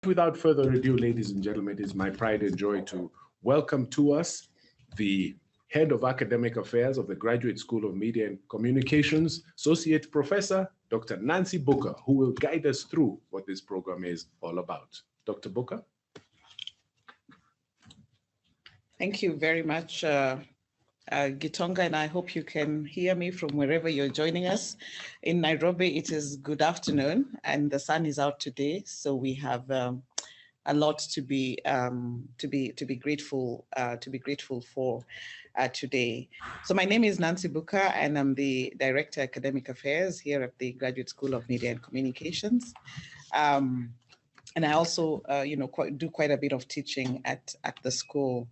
Without further ado, ladies and gentlemen, it is my pride and joy to welcome to us the Head of Academic Affairs of the Graduate School of Media and Communications, Associate Professor Dr. Nancy Booker, who will guide us through what this program is all about. Dr. Booker. Thank you very much, Gitonga, and I hope you can hear me from wherever you're joining us. In Nairobi, it is good afternoon, and the sun is out today, so we have a lot to be grateful for today. So my name is Nancy Booker, and I'm the Director Academic Affairs here at the Graduate School of Media and Communications. And I also, do quite a bit of teaching at the school.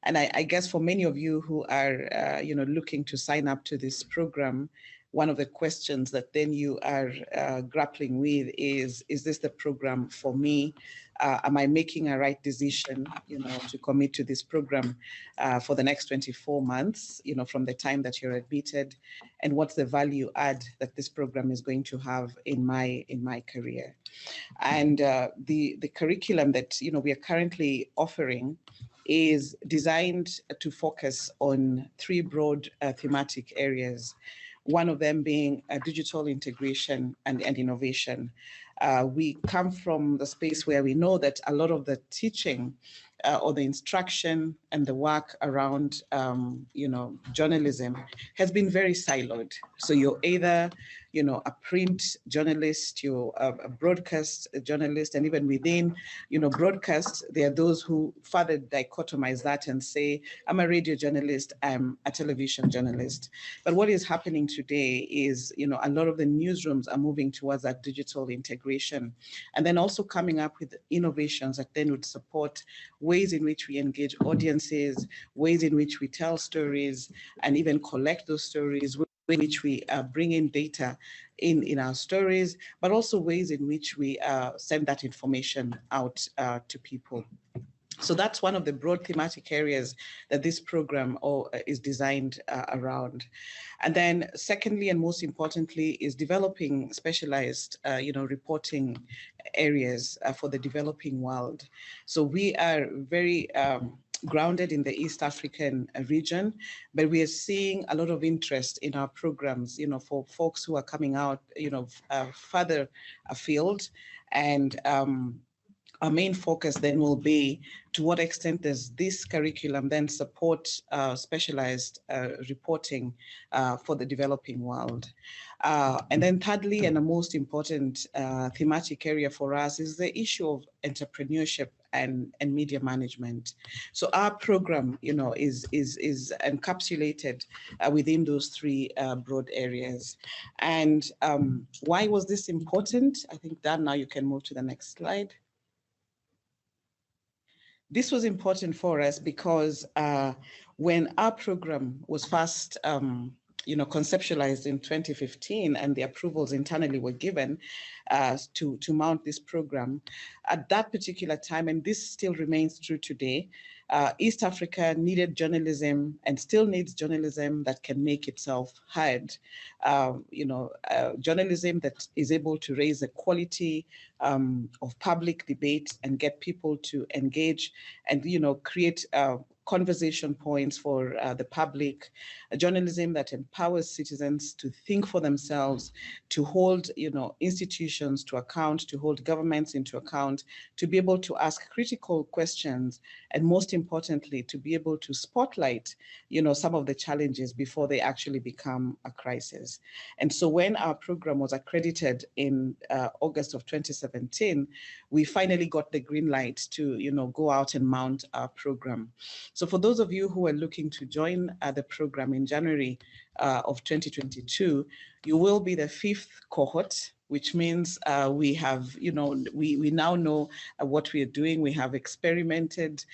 And I guess for many of you who are, looking to sign up to this program, one of the questions that then you are grappling with is this the program for me? Am I making a right decision, to commit to this program for the next 24 months, from the time that you're admitted, and what's the value add that this program is going to have in my career? And the curriculum that, we are currently offering is designed to focus on three broad thematic areas, one of them being digital integration and innovation. We come from the space where we know that a lot of the teaching or the instruction and the work around, journalism has been very siloed. So you're either, a print journalist, you're a broadcast journalist, and even within, broadcast, there are those who further dichotomize that and say, I'm a radio journalist, I'm a television journalist. But what is happening today is, a lot of the newsrooms are moving towards that digital integration, and then also coming up with innovations that then would support ways in which we engage audiences, ways in which we tell stories, and even collect those stories, in which we bring in data in our stories, but also ways in which we send that information out to people. So that's one of the broad thematic areas that this program is designed around. And then secondly, and most importantly, is developing specialized, reporting areas for the developing world. So we are very grounded in the East African region, but we are seeing a lot of interest in our programs, for folks who are coming out, further afield. And our main focus then will be to what extent does this curriculum then support specialized reporting for the developing world. And then thirdly, and the most important thematic area for us is the issue of entrepreneurship and media management. So our program, is encapsulated within those three broad areas. And why was this important? I think, Dan, now you can move to the next slide. This was important for us because when our program was first conceptualized in 2015 and the approvals internally were given to mount this program, at that particular time, and this still remains true today, East Africa needed journalism and still needs journalism that can make itself heard. Journalism that is able to raise the quality of public debate and get people to engage and, create conversation points for the public, a journalism that empowers citizens to think for themselves, to hold, institutions to account, to hold governments into account, to be able to ask critical questions, and most importantly, to be able to spotlight, some of the challenges before they actually become a crisis. And so when our program was accredited in August of 2017, we finally got the green light to, go out and mount our program. So for those of you who are looking to join the program in January of 2022, you will be the 5th cohort, which means we have, we now know what we are doing. We have experimented,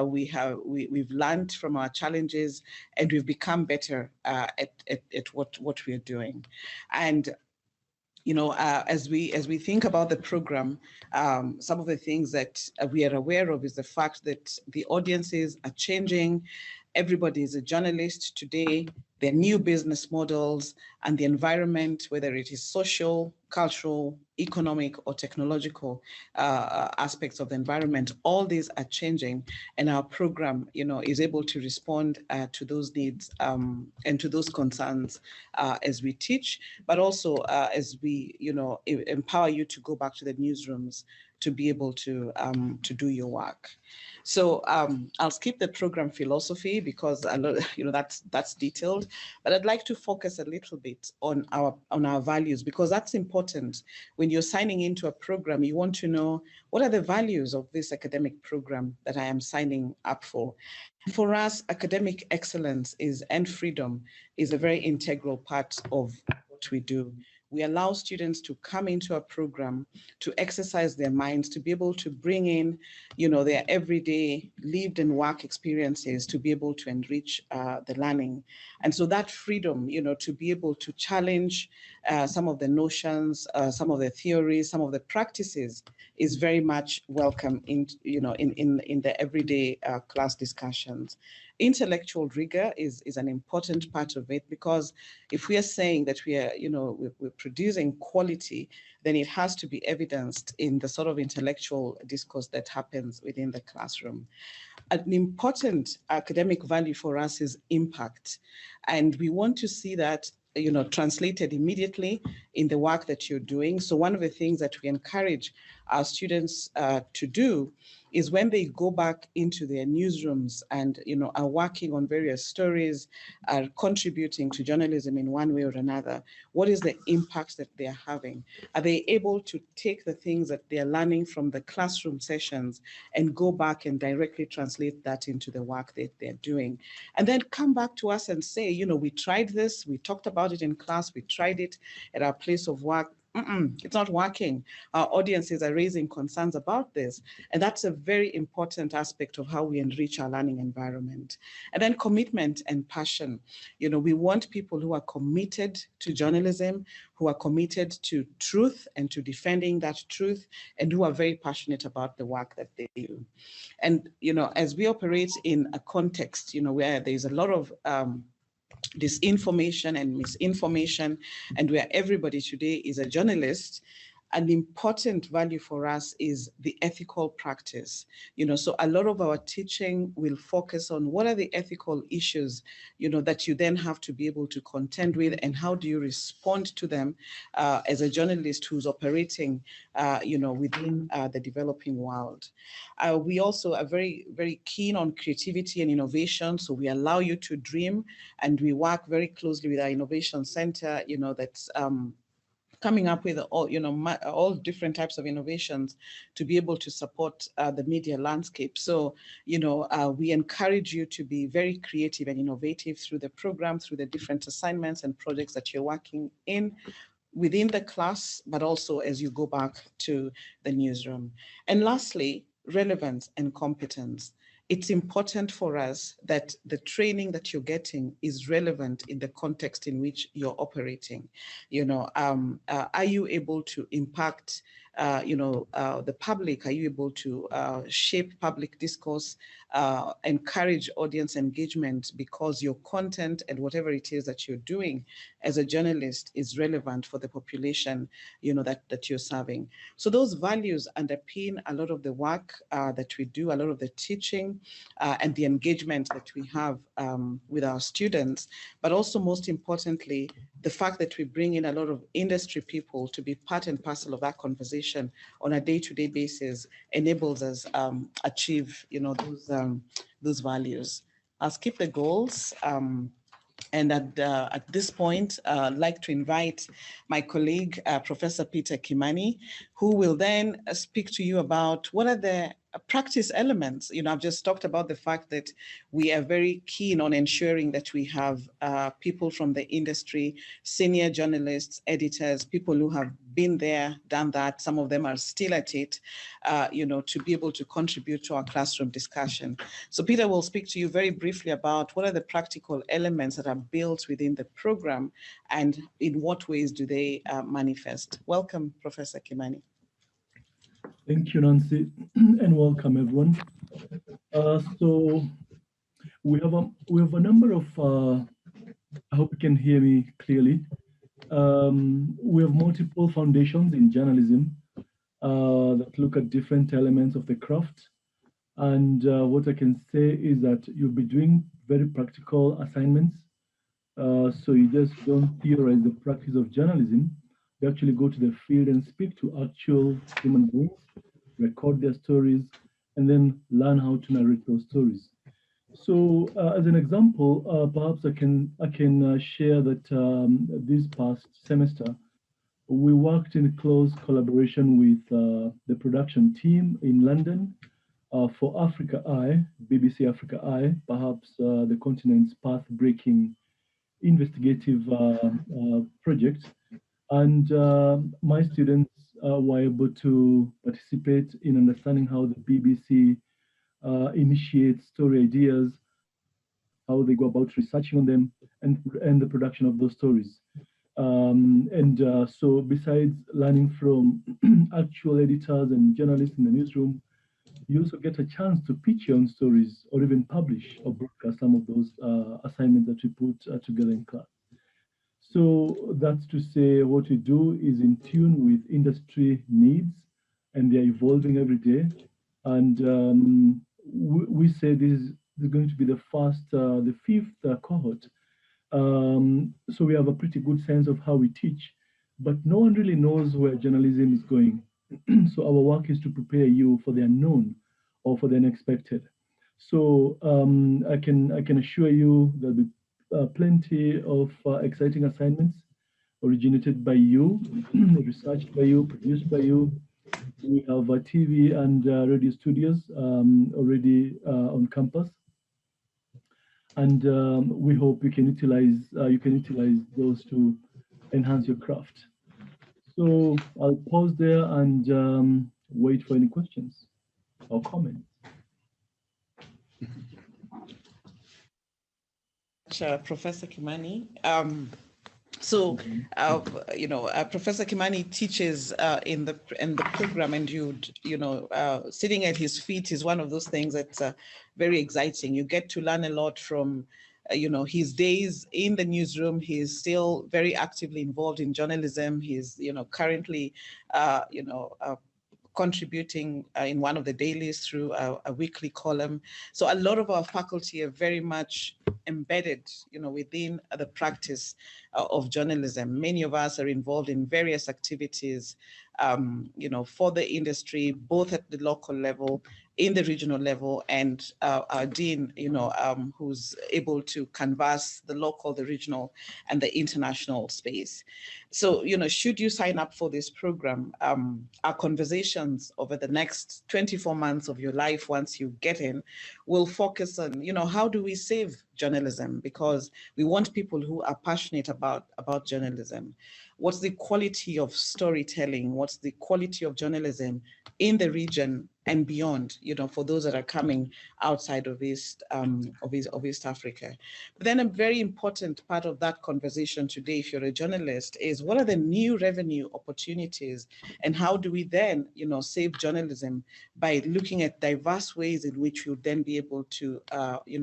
we've learned from our challenges, and we've become better at what we are doing. And as we think about the program, some of the things that we are aware of is the fact that the audiences are changing, everybody is a journalist today. Their new business models and the environment, whether it is social, cultural, economic, or technological aspects of the environment, all these are changing, and our program, is able to respond to those needs and to those concerns as we teach, but also as we, empower you to go back to the newsrooms to be able to do your work. So I'll skip the program philosophy because that's detailed, but I'd like to focus a little bit on our values, because that's important. When you're signing into a program, you want to know what are the values of this academic program that I am signing up for. For us, academic excellence and freedom is a very integral part of what we do. We allow students to come into a program to exercise their minds, to be able to bring in, their everyday lived and work experiences to be able to enrich the learning. And so that freedom, to be able to challenge some of the notions, some of the theories, some of the practices is very much welcome in the everyday class discussions. Intellectual rigor is an important part of it, because if we are saying that we are, we're producing quality, then it has to be evidenced in the sort of intellectual discourse that happens within the classroom. An important academic value for us is impact, and we want to see that translated immediately in the work that you're doing. So one of the things that we encourage our students to do is when they go back into their newsrooms and are working on various stories, are contributing to journalism in one way or another, what is the impact that they are having? Are they able to take the things that they are learning from the classroom sessions and go back and directly translate that into the work that they're doing? And then come back to us and say, we tried this, we talked about it in class, we tried it at our place of work. It's not working. Our audiences are raising concerns about this. And that's a very important aspect of how we enrich our learning environment. And then commitment and passion. We want people who are committed to journalism, who are committed to truth and to defending that truth, and who are very passionate about the work that they do. And, as we operate in a context, where there's a lot of disinformation and misinformation, and where everybody today is a journalist, an important value for us is the ethical practice. So a lot of our teaching will focus on what are the ethical issues, that you then have to be able to contend with, and how do you respond to them as a journalist who's operating, within the developing world. We also are very, very keen on creativity and innovation. So we allow you to dream, and we work very closely with our innovation center, that's coming up with all different types of innovations to be able to support the media landscape. So, we encourage you to be very creative and innovative through the program, through the different assignments and projects that you're working in within the class, but also as you go back to the newsroom. And lastly, relevance and competence. It's important for us that the training that you're getting is relevant in the context in which you're operating. Are you able to impact, the public? Are you able to shape public discourse, encourage audience engagement, because your content and whatever it is that you're doing as a journalist is relevant for the population, that you're serving. So those values underpin a lot of the work that we do, a lot of the teaching, and the engagement that we have with our students, but also most importantly, the fact that we bring in a lot of industry people to be part and parcel of that conversation on a day-to-day basis enables us achieve, those values. I'll skip the goals. And at this point, I'd like to invite my colleague, Professor Peter Kimani, who will then speak to you about what are the practice elements. I've just talked about the fact that we are very keen on ensuring that we have people from the industry, senior journalists, editors, people who have been there, done that. Some of them are still at it, to be able to contribute to our classroom discussion. So Peter will speak to you very briefly about what are the practical elements that are built within the program and in what ways do they manifest. Welcome, Professor Kimani. Thank you, Nancy, and welcome everyone. So we have a number of, I hope you can hear me clearly. We have multiple foundations in journalism that look at different elements of the craft. And what I can say is that you'll be doing very practical assignments. So you just don't theorize the practice of journalism. You actually go to the field and speak to actual human beings, record their stories, and then learn how to narrate those stories. So, as an example, perhaps I can share that this past semester we worked in close collaboration with the production team in London for Africa Eye, BBC Africa Eye, perhaps the continent's path-breaking investigative project. And my students were able to participate in understanding how the BBC initiates story ideas, how they go about researching on them, and the production of those stories. So besides learning from actual editors and journalists in the newsroom, you also get a chance to pitch your own stories or even publish or broadcast some of those assignments that we put together in class. So that's to say what we do is in tune with industry needs, and they're evolving every day. And we say this is going to be the fifth cohort. So we have a pretty good sense of how we teach, but no one really knows where journalism is going. So our work is to prepare you for the unknown or for the unexpected. So I can assure you there'll be plenty of exciting assignments originated by you, researched by you, produced by you. We have TV and radio studios already on campus, and we hope you can utilize those to enhance your craft. So I'll pause there and wait for any questions or comments. Professor Kimani. Professor Kimani teaches in the program, and sitting at his feet is one of those things that's very exciting. You get to learn a lot from his days in the newsroom. He's still very actively involved in journalism. He's currently contributing in one of the dailies through a weekly column. So a lot of our faculty are very much embedded, within the practice of journalism. Many of us are involved in various activities, for the industry, both at the local level, in the regional level, and our dean, who's able to canvass the local, the regional, and the international space. So, should you sign up for this program, our conversations over the next 24 months of your life, once you get in, will focus on, how do we save journalism? Because we want people who are passionate about journalism. What's the quality of storytelling? What's the quality of journalism in the region and beyond, for those that are coming outside of East Africa? But then a very important part of that conversation today, if you're a journalist, is what are the new revenue opportunities, and how do we then, save journalism by looking at diverse ways in which you'll then be able to,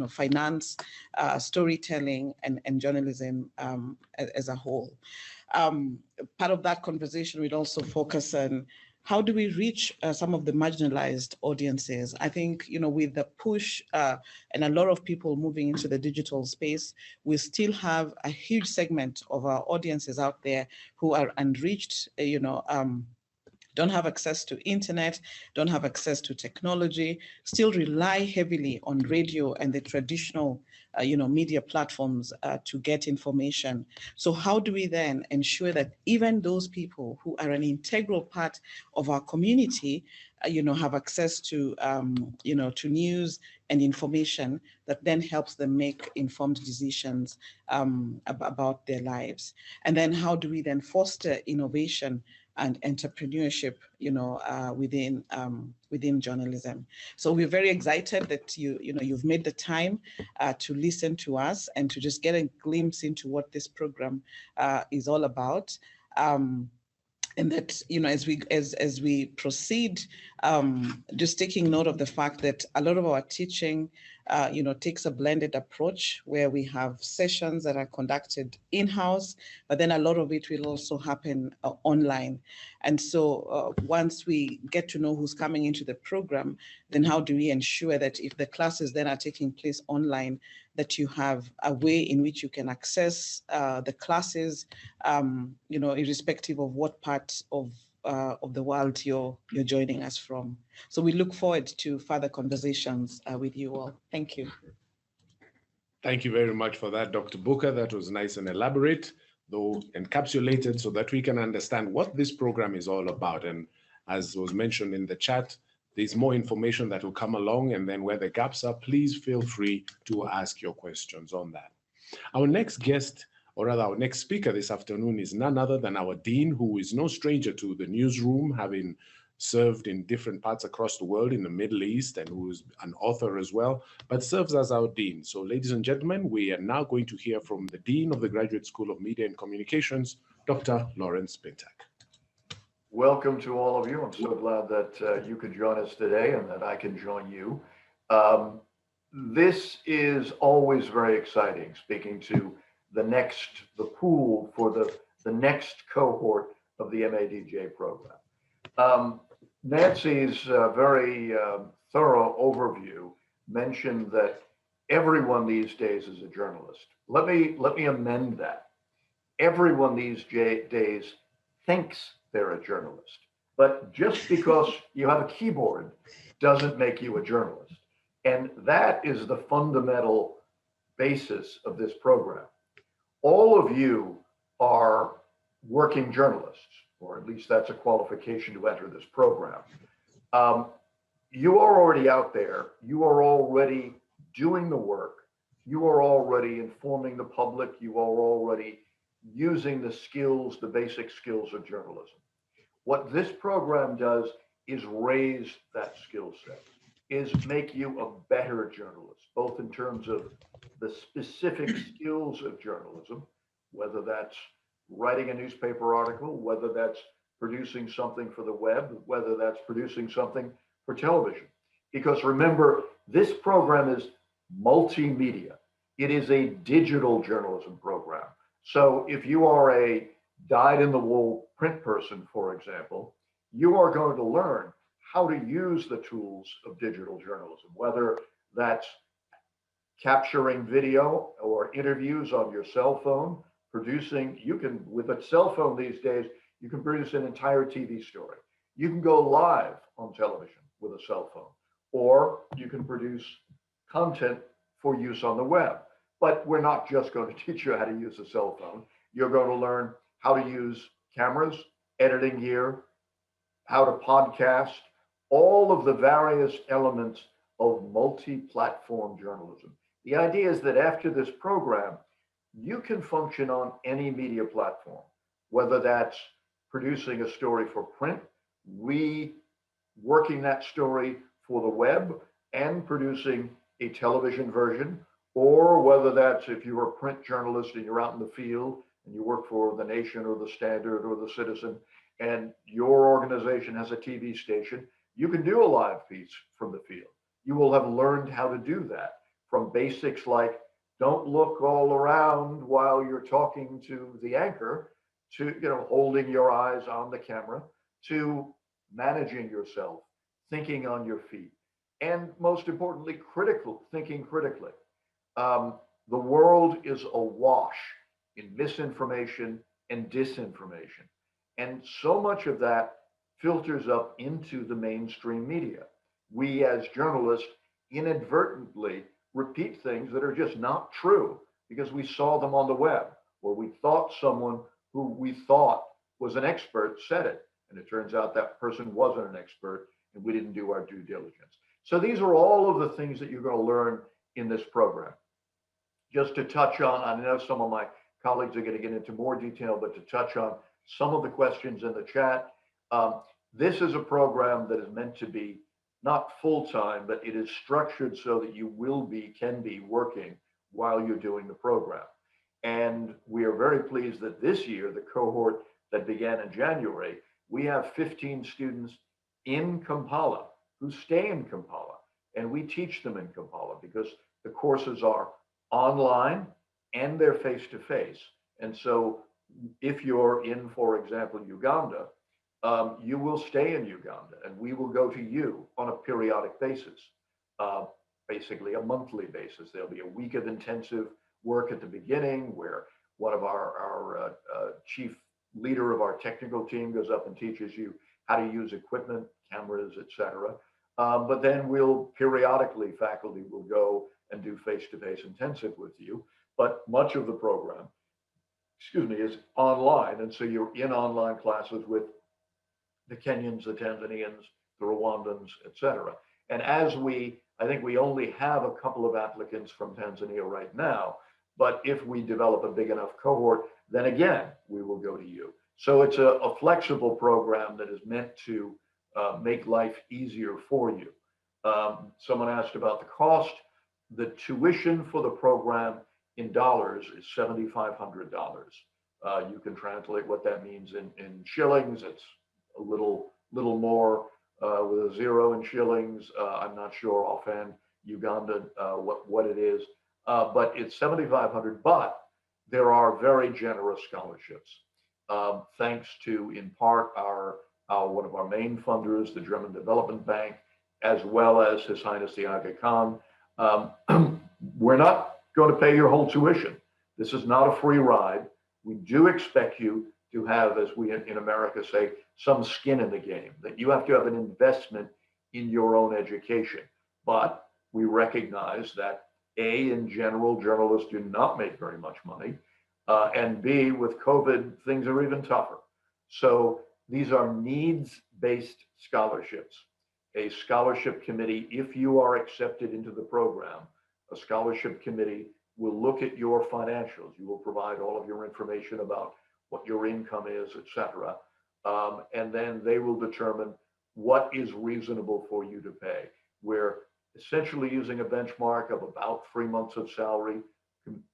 finance storytelling and journalism as a whole. Part of that conversation will also focus on how do we reach some of the marginalized audiences? I think, with the push and a lot of people moving into the digital space, we still have a huge segment of our audiences out there who are unreached, don't have access to internet, don't have access to technology, still rely heavily on radio and the traditional media platforms to get information. So how do we then ensure that even those people who are an integral part of our community, have access to, to news and information that then helps them make informed decisions about their lives? And then how do we then foster innovation and entrepreneurship, within journalism? So we're very excited that you've made the time to listen to us and to just get a glimpse into what this program is all about. and that, you know, as we proceed, just taking note of the fact that a lot of our teaching, you know, takes a blended approach where we have sessions that are conducted in-house, but then a lot of it will also happen online. And so once we get to know who's coming into the program, then how do we ensure that if the classes then are taking place online, that you have a way in which you can access the classes, you know, irrespective of what part of the world you're joining us from. So we look forward to further conversations with you all. Thank you. Thank you very much for that, Dr. Booker. That was nice and elaborate, though encapsulated, so that we can understand what this program is all about. And as was mentioned in the chat, there's more information that will come along, and then where the gaps are, please feel free to ask your questions on that. Our next guest, or rather our next speaker this afternoon, is none other than our dean, who is no stranger to the newsroom, having served in different parts across the world in the Middle East, and who is an author as well, but serves as our dean. So ladies and gentlemen, we are now going to hear from the Dean of the Graduate School of Media and Communications, Dr. Lawrence Bintak. Welcome to all of you. I'm so glad that you could join us today and that I can join you. This is always very exciting, speaking to the pool for the next cohort of the MADJ program. Nancy's very thorough overview mentioned that everyone these days is a journalist. Let me amend that. Everyone these days thinks they're a journalist, but just because you have a keyboard doesn't make you a journalist. And that is the fundamental basis of this program. All of you are working journalists, or at least that's a qualification to enter this program. You are already out there. You are already doing the work. You are already informing the public. You are already using the skills, the basic skills of journalism. What this program does is raise that skill set, is make you a better journalist, both in terms of the specific skills of journalism, whether that's writing a newspaper article, whether that's producing something for the web, whether that's producing something for television. Because remember, this program is multimedia. It is a digital journalism program. So if you are a dyed-in-the-wool print person, for example, you are going to learn how to use the tools of digital journalism, whether that's capturing video or interviews on your cell phone, with a cell phone these days, you can produce an entire TV story. You can go live on television with a cell phone, or you can produce content for use on the web. But we're not just going to teach you how to use a cell phone. You're going to learn how to use cameras, editing gear, how to podcast, all of the various elements of multi-platform journalism. The idea is that after this program, you can function on any media platform, whether that's producing a story for print, reworking that story for the web, and producing a television version, or whether that's if you're a print journalist and you're out in the field and you work for The Nation or The Standard or The Citizen, and your organization has a TV station, you can do a live piece from the field. You will have learned how to do that, from basics like don't look all around while you're talking to the anchor, to holding your eyes on the camera, to managing yourself, thinking on your feet, and most importantly, thinking critically. The world is awash in misinformation and disinformation. And so much of that filters up into the mainstream media. We as journalists inadvertently repeat things that are just not true because we saw them on the web, or we thought someone who we thought was an expert said it. And it turns out that person wasn't an expert and we didn't do our due diligence. So these are all of the things that you're going to learn in this program. Just to touch on, I know some of my colleagues are going to get into more detail, but to touch on some of the questions in the chat, this is a program that is meant to be not full-time, but it is structured so that you can be working while you're doing the program. And we are very pleased that this year, the cohort that began in January We have 15 students in Kampala who stay in Kampala, and we teach them in Kampala because the courses are online and they're face-to-face. And so if you're in, for example, Uganda, you will stay in Uganda and we will go to you on a periodic basis, basically a monthly basis. There'll be a week of intensive work at the beginning where one of our chief leader of our technical team goes up and teaches you how to use equipment, cameras, etc. But then we'll periodically, faculty will go and do face-to-face intensive with you. But much of the program, is online. And so you're in online classes with the Kenyans, the Tanzanians, the Rwandans, etc. And I think we only have a couple of applicants from Tanzania right now, but if we develop a big enough cohort, then again, we will go to you. So it's a flexible program that is meant to make life easier for you. Someone asked about the cost. The tuition for the program in dollars is $7,500. You can translate what that means in shillings. It's a little more with a zero in shillings. I'm not sure offhand Uganda what it is, but it's $7,500. But there are very generous scholarships, thanks to, in part, our one of our main funders, the German Development Bank, as well as His Highness the Aga Khan. We're not going to pay your whole tuition. This is not a free ride. We do expect you to have, as we in America say, some skin in the game, that you have to have an investment in your own education. But we recognize that A, in general, journalists do not make very much money. And B, with COVID, things are even tougher. So these are needs-based scholarships. A scholarship committee, if you are accepted into the program, a scholarship committee will look at your financials. You will provide all of your information about what your income is, etc. And then they will determine what is reasonable for you to pay. We're essentially using a benchmark of about 3 months of salary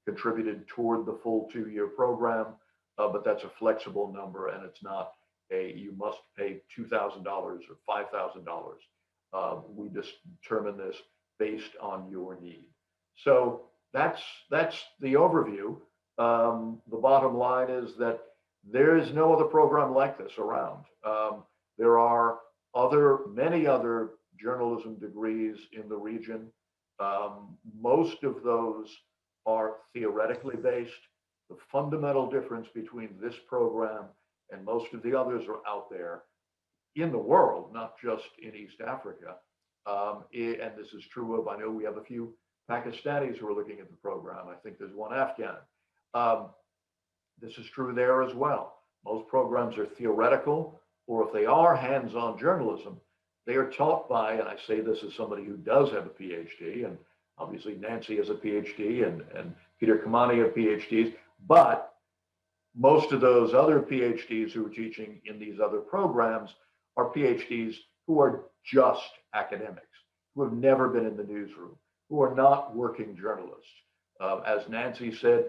contributed toward the full 2-year program, but that's a flexible number, and it's not you must pay $2,000 or $5,000. We just determine this based on your need. So that's the overview. The bottom line is that there is no other program like this around. There are many other journalism degrees in the region. Most of those are theoretically based. The fundamental difference between this program and most of the others are out there in the world, not just in East Africa. And this is true of, I know we have a few Pakistanis who are looking at the program. I think there's one Afghan. This is true there as well. Most programs are theoretical, or if they are hands-on journalism, they are taught by, and I say this as somebody who does have a PhD, and obviously Nancy has a PhD and Peter Kamani have PhDs, but most of those other PhDs who are teaching in these other programs are PhDs who are just academics, who have never been in the newsroom, who are not working journalists. As Nancy said,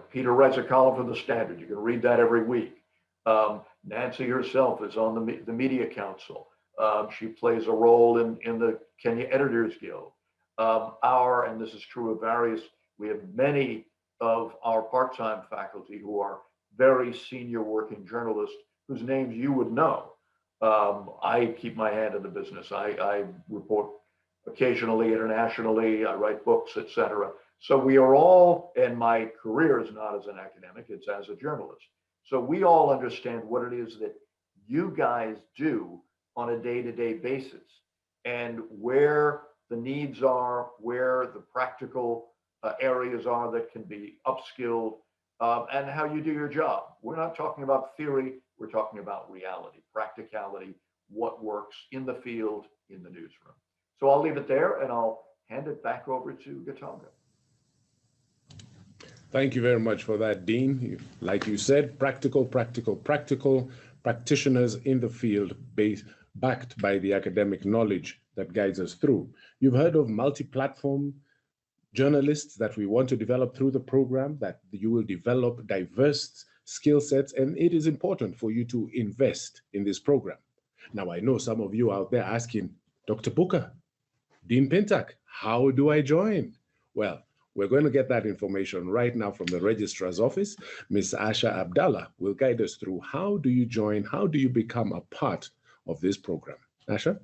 Peter writes a column for the Standard. You can read that every week. Nancy herself is on the Media Council. She plays a role in the Kenya Editors Guild. And this is true of we have many of our part-time faculty who are very senior working journalists whose names you would know. I keep my hand in the business. I report occasionally internationally. I write books, etc. So we are all, and my career is not as an academic, it's as a journalist. So we all understand what it is that you guys do on a day-to-day basis and where the needs are, where the practical areas are that can be upskilled, and how you do your job. We're not talking about theory, we're talking about reality, practicality, what works in the field, in the newsroom. So I'll leave it there and I'll hand it back over to Gatonga. Thank you very much for that, Dean. Like you said, practical, practitioners in the field backed by the academic knowledge that guides us through. You've heard of multi-platform journalists that we want to develop through the program, that you will develop diverse skill sets, and it is important for you to invest in this program. Now, I know some of you out there asking, Dr. Booker, Dean Pintak, how do I join? Well, we're going to get that information right now from the registrar's office. Ms. Asha Abdallah will guide us through how do you join, how do you become a part of this program. Asha?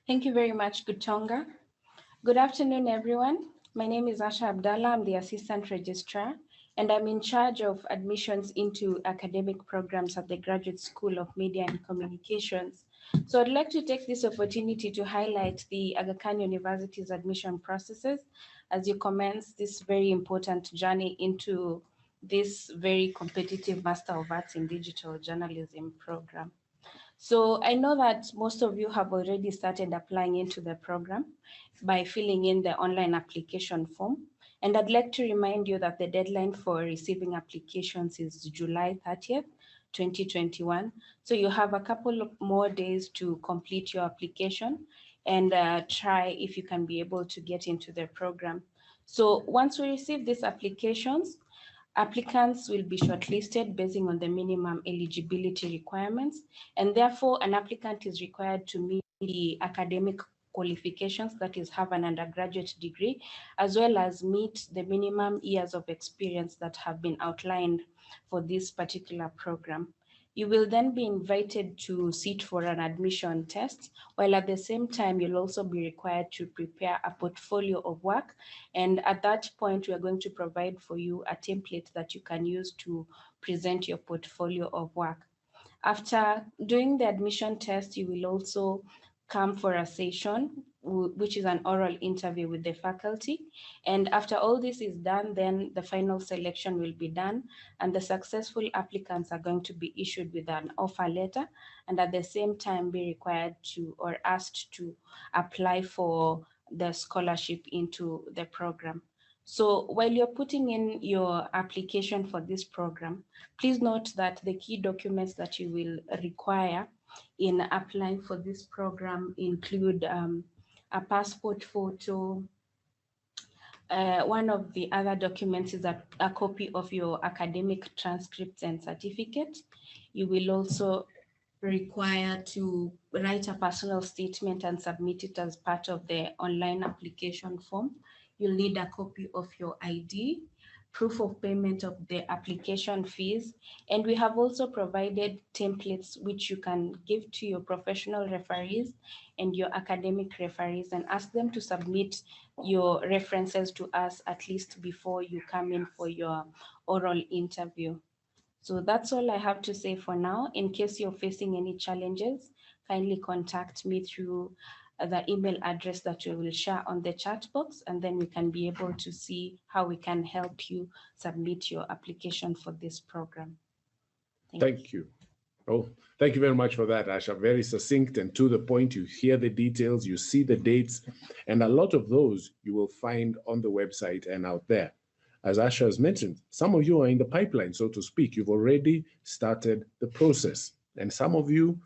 Thank you very much, Gutonga. Good afternoon, everyone. My name is Asha Abdallah. I'm the Assistant Registrar, and I'm in charge of admissions into academic programs at the Graduate School of Media and Communications. So I'd like to take this opportunity to highlight the Aga Khan University's admission processes as you commence this very important journey into this very competitive Master of Arts in Digital Journalism program. So I know that most of you have already started applying into the program by filling in the online application form. And I'd like to remind you that the deadline for receiving applications is July 30th, 2021. So you have a couple of more days to complete your application and try if you can be able to get into the program. So once we receive these applications, applicants will be shortlisted based on the minimum eligibility requirements, and therefore an applicant is required to meet the academic qualifications, that is, have an undergraduate degree, as well as meet the minimum years of experience that have been outlined for this particular program. You will then be invited to sit for an admission test, while at the same time, you'll also be required to prepare a portfolio of work. And at that point, we are going to provide for you a template that you can use to present your portfolio of work. After doing the admission test, you will also come for a session, which is an oral interview with the faculty. And after all this is done, then the final selection will be done, and the successful applicants are going to be issued with an offer letter, and at the same time be required to or asked to apply for the scholarship into the program. So while you're putting in your application for this program, please note that the key documents that you will require in applying for this program include a passport photo. One of the other documents is a copy of your academic transcripts and certificate. You will also require to write a personal statement and submit it as part of the online application form. You'll need a copy of your ID, proof of payment of the application fees, and we have also provided templates which you can give to your professional referees and your academic referees and ask them to submit your references to us at least before you come in for your oral interview. So that's all I have to say for now. In case you're facing any challenges, kindly contact me through the email address that we will share on the chat box, and then we can be able to see how we can help you submit your application for this program. Thank you. Oh, thank you very much for that, Asha. Very succinct and to the point. You hear the details, you see the dates, and a lot of those you will find on the website and out there. As Asha has mentioned, some of you are in the pipeline, so to speak. You've already started the process, and some of you,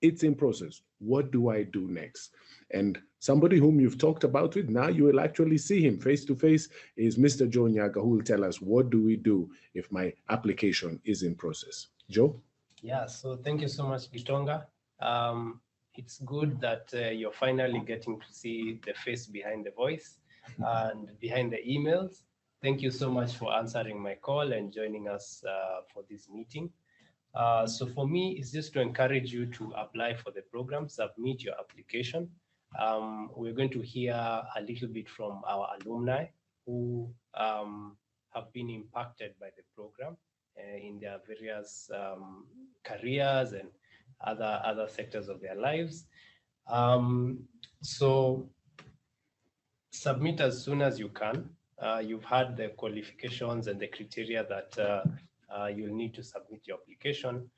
it's in process. What do I do next? And somebody whom you've talked about with, now you will actually see him face to face, is Mr. Joe Nyaga, who will tell us, what do we do if my application is in process? Joe? Yeah, so thank you so much, Gitonga. It's good that you're finally getting to see the face behind the voice and behind the emails. Thank you so much for answering my call and joining us for this meeting. So for me, it's just to encourage you to apply for the program, submit your application. We're going to hear a little bit from our alumni who have been impacted by the program in their various careers and other sectors of their lives. So submit as soon as you can. You've had the qualifications and the criteria that you'll need to submit your application,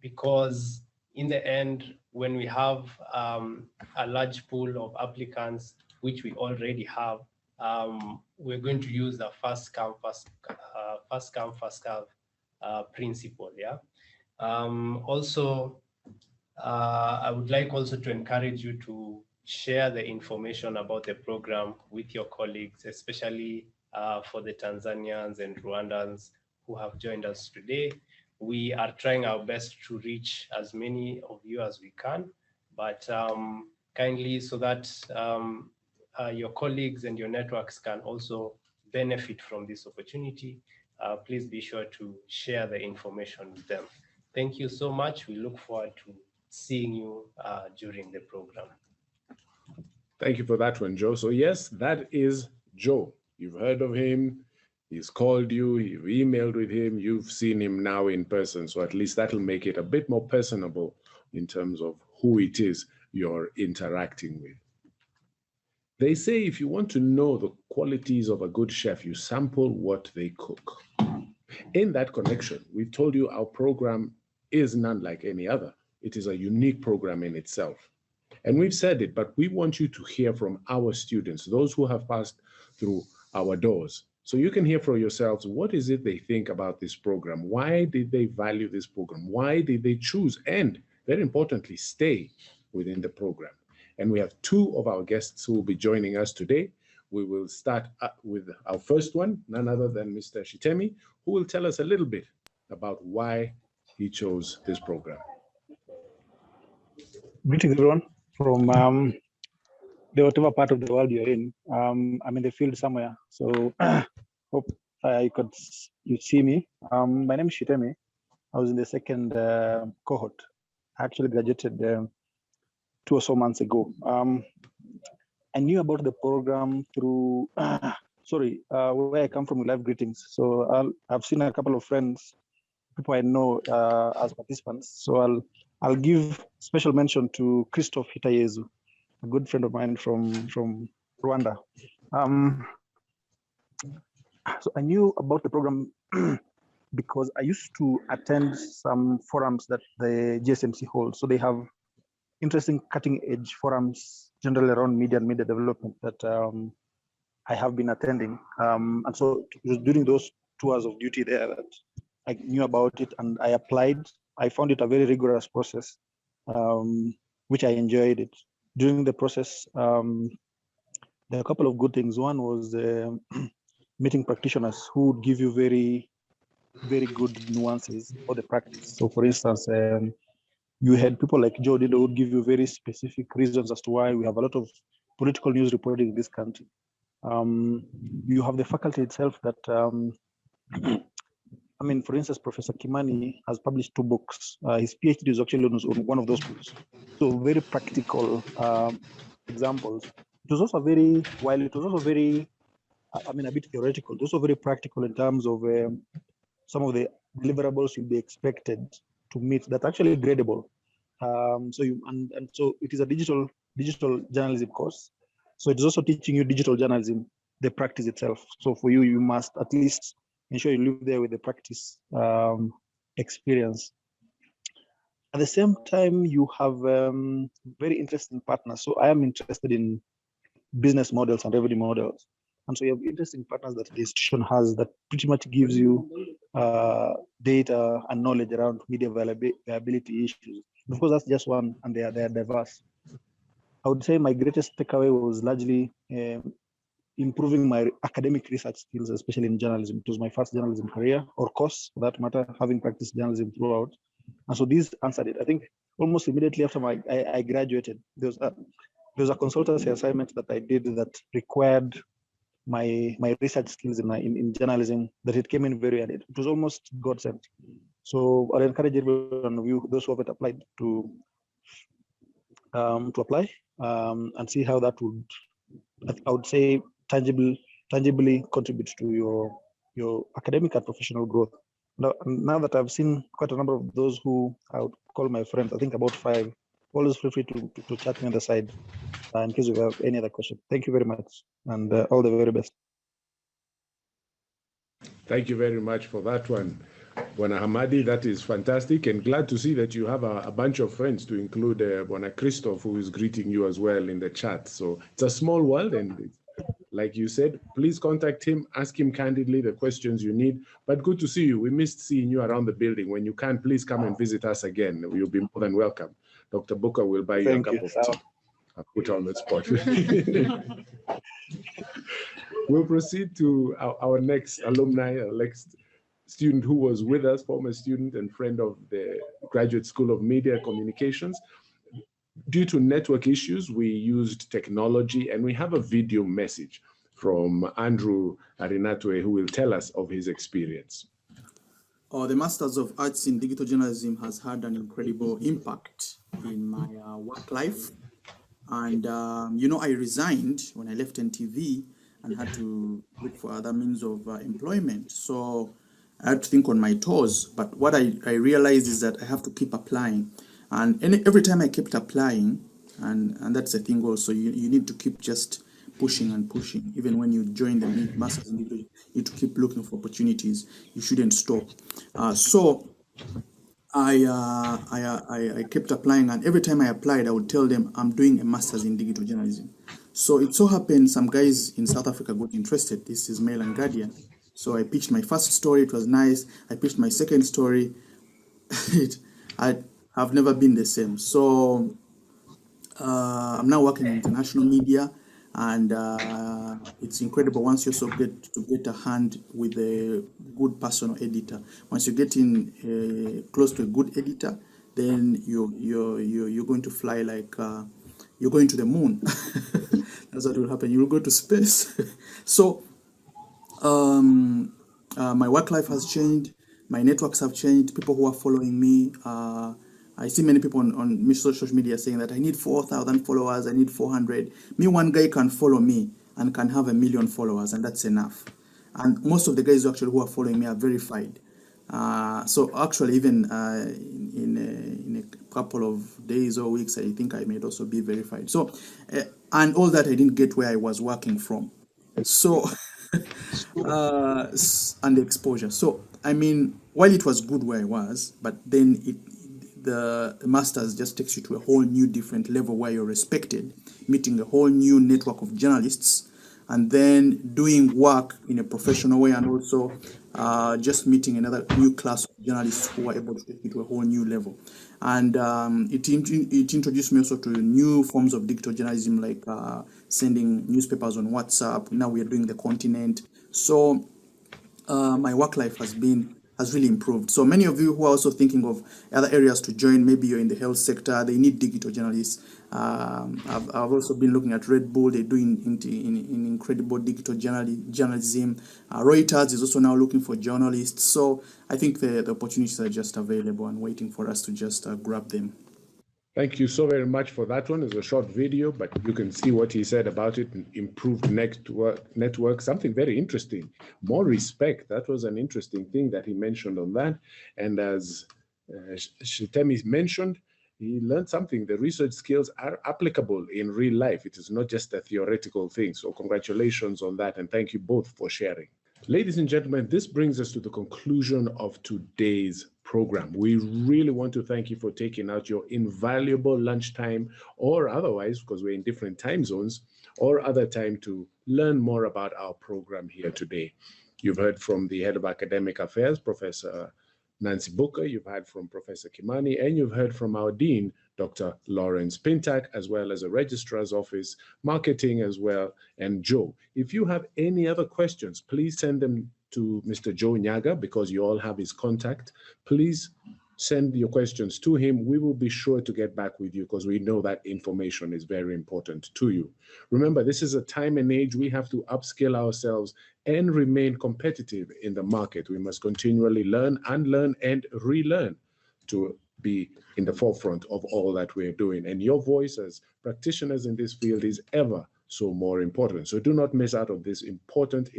because in the end, when we have a large pool of applicants, which we already have, we're going to use the first come, first serve principle. Yeah. Also, I would like also to encourage you to share the information about the program with your colleagues, especially for the Tanzanians and Rwandans who have joined us today. We are trying our best to reach as many of you as we can, but kindly, so that your colleagues and your networks can also benefit from this opportunity, please be sure to share the information with them. Thank you so much. We look forward to seeing you during the program. Thank you for that one, Joe. So yes, that is Joe. You've heard of him. He's called you, you've emailed with him, you've seen him now in person. So at least that'll make it a bit more personable in terms of who it is you're interacting with. They say if you want to know the qualities of a good chef, you sample what they cook. In that connection, we've told you our program is none like any other. It is a unique program in itself. And we've said it, but we want you to hear from our students, those who have passed through our doors. So you can hear for yourselves, what is it they think about this program? Why did they value this program? Why did they choose and, very importantly, stay within the program? And we have two of our guests who will be joining us today. We will start with our first one, none other than Mr. Shitemi, who will tell us a little bit about why he chose this program. Greetings, everyone, from whatever part of the world you're in. I'm in the field somewhere, so hope you see me. My name is Shitemi. I was in the second cohort. I actually graduated 2 or so months ago. I knew about the program through, where I come from, we love greetings. So I've seen a couple of friends, people I know as participants. So I'll give special mention to Christophe Hitayezu, a good friend of mine from Rwanda. So I knew about the program because I used to attend some forums that the GSMC holds. So they have interesting cutting edge forums generally around media and media development that I have been attending. And so it was during those 2 hours of duty there that I knew about it and I applied. I found it a very rigorous process, which I enjoyed it. During the process, there are a couple of good things. One was meeting practitioners who would give you very, very good nuances for the practice. So for instance, you had people like Joe Dido who would give you very specific reasons as to why we have a lot of political news reporting in this country. You have the faculty itself that, for instance, Professor Kimani has published 2 books. His PhD is actually on one of those books. So very practical examples. It was also while it was also very, a bit theoretical, it was also very practical in terms of some of the deliverables you'll be expected to meet that actually gradable. So it is a digital journalism course. So it's also teaching you digital journalism, the practice itself. So for you, you must at least ensure you live there with the practice experience. At the same time, you have very interesting partners. So I am interested in business models and revenue models. And so you have interesting partners that the institution has that pretty much gives you data and knowledge around media viability issues. Of course, that's just one, and they are diverse. I would say my greatest takeaway was largely improving my academic research skills, especially in journalism. It was my first journalism career or course, for that matter, having practiced journalism throughout. And so these answered it. I think almost immediately after I graduated, there was a consultancy assignment that I did that required my research skills in journalism, that it came in very handy. It was almost godsend. So I encourage everyone of you, those who haven't applied, to apply and see how that would, I would say, tangibly contribute to your academic and professional growth. Now that I've seen quite a number of those who I would call my friends, I think about 5, always feel free to chat me on the side in case you have any other question. Thank you very much, and all the very best. Thank you very much for that one, Bwana Hamadi. That is fantastic, and glad to see that you have a bunch of friends, to include Bwana Christophe, who is greeting you as well in the chat. So it's a small world, and like you said, please contact him, ask him candidly the questions you need. But good to see you. We missed seeing you around the building. When you can, please come and visit us again. You'll be more than welcome. Dr. Booker will buy you a cup of tea. I'll put on the spot. We'll proceed to our next alumni, our next student who was with us, former student and friend of the Graduate School of Media and Communications. Due to network issues, we used technology, and we have a video message from Andrew Arinatwe, who will tell us of his experience. The Masters of Arts in Digital Journalism has had an incredible impact in my work life. And, I resigned when I left NTV and had to look for other means of employment. So I had to think on my toes. But what I realized is that I have to keep applying. And every time I kept applying, and that's the thing also, you need to keep just pushing and pushing. Even when you join the Masters in Digital, you need to keep looking for opportunities. You shouldn't stop. So I kept applying, and every time I applied, I would tell them I'm doing a Masters in Digital Journalism. So it so happened some guys in South Africa got interested. This is Mail and Guardian. So I pitched my first story. It was nice. I pitched my second story. I've never been the same. So I'm now working in international media, and it's incredible once you also get to get a hand with a good personal editor. Once you get in close to a good editor, then you're going to fly like you're going to the moon. That's what will happen. You'll go to space. So my work life has changed. My networks have changed. People who are following me. I see many people on social media saying that I need 4,000 followers, I need 400. Me, one guy can follow me and can have 1 million followers, and that's enough. And most of the guys who are following me are verified. So actually, even in a couple of days or weeks, I think I may also be verified. So, and all that I didn't get where I was working from. So, and the exposure. So, I mean, while it was good where I was, but then the Masters just takes you to a whole new different level where you're respected, meeting a whole new network of journalists, and then doing work in a professional way, and also just meeting another new class of journalists who are able to take you to a whole new level. And it introduced me also to new forms of digital journalism, like sending newspapers on WhatsApp. Now we are doing The Continent. So my work life has really improved. So many of you who are also thinking of other areas to join, maybe you're in the health sector, they need digital journalists. I've also been looking at Red Bull. They're doing in incredible digital journalism. Reuters is also now looking for journalists. So I think the opportunities are just available and waiting for us to just grab them. Thank you so very much for that one. It's a short video, but you can see what he said about it. Improved network, something very interesting. More respect. That was an interesting thing that he mentioned on that. And as Shitemi mentioned, he learned something. The research skills are applicable in real life. It is not just a theoretical thing. So congratulations on that. And thank you both for sharing. Ladies and gentlemen, this brings us to the conclusion of today's program. We really want to thank you for taking out your invaluable lunchtime, or otherwise, because we're in different time zones, or other time to learn more about our program here today. You've heard from the Head of Academic Affairs, Professor Nancy Booker. You've heard from Professor Kimani, and you've heard from our Dean, Dr. Lawrence Pintak, as well as a Registrar's Office, Marketing as well, and Joe. If you have any other questions, please send them to Mr. Joe Nyaga, because you all have his contact. Please send your questions to him. We will be sure to get back with you, because we know that information is very important to you. Remember, this is a time and age we have to upskill ourselves and remain competitive in the market. We must continually learn, unlearn, and relearn to be in the forefront of all that we're doing. And your voice as practitioners in this field is ever so more important. So do not miss out on this important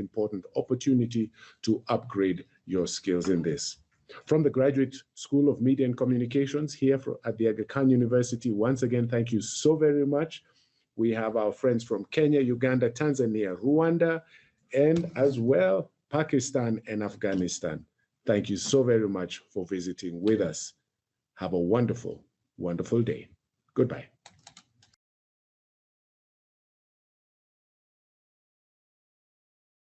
opportunity to upgrade your skills in this. From the Graduate School of Media and Communications here at the Aga Khan University, once again, thank you so very much. We have our friends from Kenya, Uganda, Tanzania, Rwanda, and as well, Pakistan and Afghanistan. Thank you so very much for visiting with us. Have a wonderful, wonderful day. Goodbye.